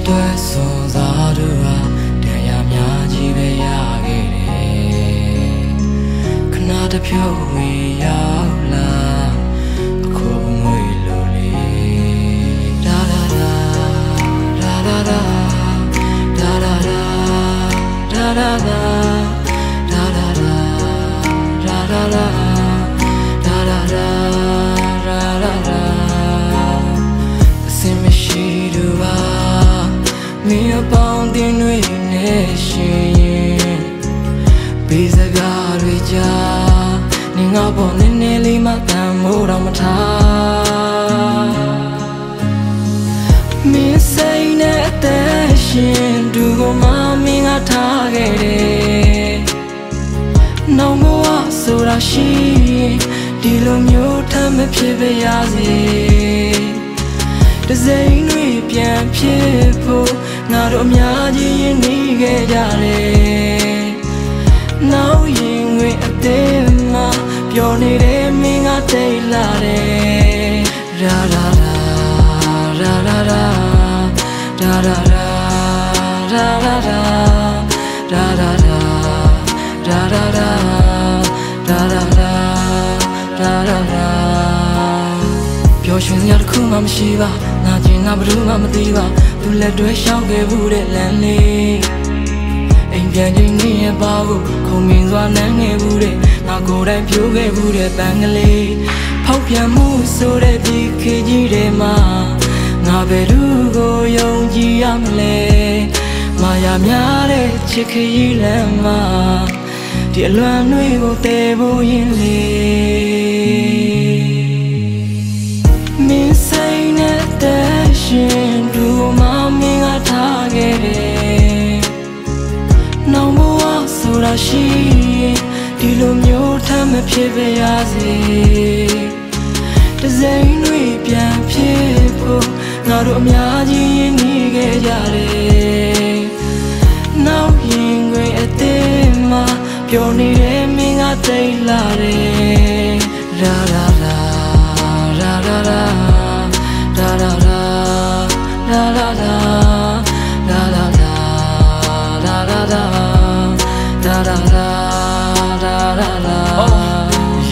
အတွက်စွန်စားတို့ဟာတရားများကြီးပဲရခဲ့တယ်ခဏတစ်ဖြုတ်ဝေရောက်လာအခုငွေလိုလေဒါဒါဒါဒါဒါဒါဒါဒါဒါဒါဒါဒါဒါဒါဒါဒါဒါဒါမင်းအပေါင်းတင်တွေနဲ့ရှင်ပေးစကားတွေကြားနင်ငါပေါ်နည်းနည်းလေးမှတန်မိုးတော့မထားမင်းစိတ်နဲ့အသက်ရှင်သူကိုမှမင်းကထားခဲ့တယ်နောင်ဘဝဆိုတာရှိဒီလိုမျိုးထပ်မဖြစ်ပါရစေတစိမ့်တွေပြန်ဖြစ်ဖို့ငါတို့အများကြီးရင်းနှီးခဲ့ကြတယ်နောက်ရင်ငွေအသေးမှပျော်နေတဲ့မင်းကတိတ်လာတယ်ရာရာရာရာရာရာရာရာရာရာရာရာရာရာရာရာရာရာရာပျော်ရွှင်စရာတစ်ခုမှမရှိပါငါချင်းငါဘယ်သူမှမသိပါသူလက်တွဲရှောက်ခဲ့ဘူးတဲ့လမ်းလေးအိမ်ပြန်ချိန်နေရပါဘူးခုံမြင်စွာနမ်းခဲ့ဘူးတဲ့ငါကိုယ်တိုင်ပြိုးခဲ့ဘူးတဲ့ပန်းကလေးဖောက်ပြန်မှုဆိုတဲ့ဒီခေတ်ကြီးထဲမှာငါဘယ်သူကိုယုံကြည်ရမလဲမာယာများတဲ့ချစ်ခရီးလမ်းမှာဒီအလွန်တွေကိုတည်ဖို့ရင်လေမင်းစိတ်နဲ့တဲ့ရှင်သူမမင်းကထားခဲ့တယ်နောင်ဘဝဆိုတာရှိဒီလိုမျိုးထပ်မဖြစ်ပါရစေတစိမ့်တွေပြန်ဖြစ်ဖို့ငါတို့အများကြီးရင်းနှီးခဲ့ကြတယ်နောက်ရင်ခွေအသေးမှပျော်နေတဲ့မင်းကတိတ်လာတယ်ရာရာရာရာရာရာda da da da da da da da da da da da da da da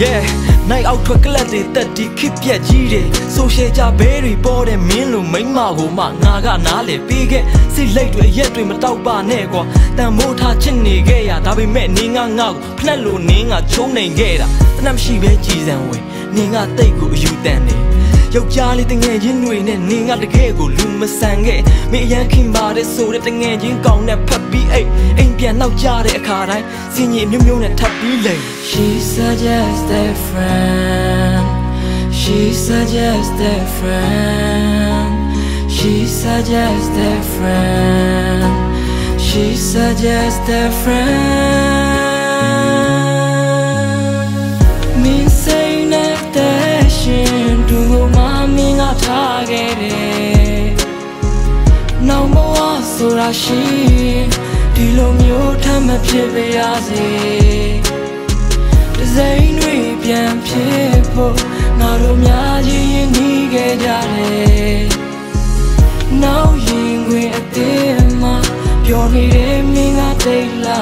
yeah နိုင်အောက်ထွက်ကလပ်တွေတက်ဒီခစ်ပြက်ကြီးတယ်ဆိုရှယ်ကြဘဲတွေပေါ်တဲ့မင်းလိုမိန်းမကိုမှငါကနားလေပြီးခဲ့စိတ်လိတ်တွေရက်တွေမတောက်ပါနဲ့ကွာတန်မိုးထားချစ်နေခဲ့ရဒါပေမဲ့နင်းကငါ့ကိုဖနှက်လို့နင်းကချုံးနေခဲ့တာတနမရှိပဲကြည်စံဝင်နင်းကတိတ်ကိုအယူတန်တယ်ယောက်ျားလေးတငယ်ချင်းတွေနဲ့နင်းကတကယ်ကိုလူမဆန်ခဲ့မင်းအရန်ခင်ပါတဲ့ဆိုတဲ့တငယ်ချင်းကောင်းနဲ့ဖတ်ပြီးအိမ်ပြန်နောက်ကြတဲ့အခါတိုင်းစင်ကြီးမျိုးမျိုးနဲ့ထပ်ပြီးလိမ့် She suggests a friend She suggests a friend She suggests a friend She suggests a friend Me say thatရှင်သူကိုမမင်းကထားခဲ့တယ်နောင်ဘဝဆိုတာရှိဒီလိုမျိုးထပ်မဖြစ်ပါရစေတစိမ့်တွေပြန်ဖြစ်ဖို့ငါတို့များကြီးရင်းနှီးခဲ့ကြတယ်နောက်ရင်ခွေအသေးမှပျော်နေတဲ့မင်းကတိတ်လာ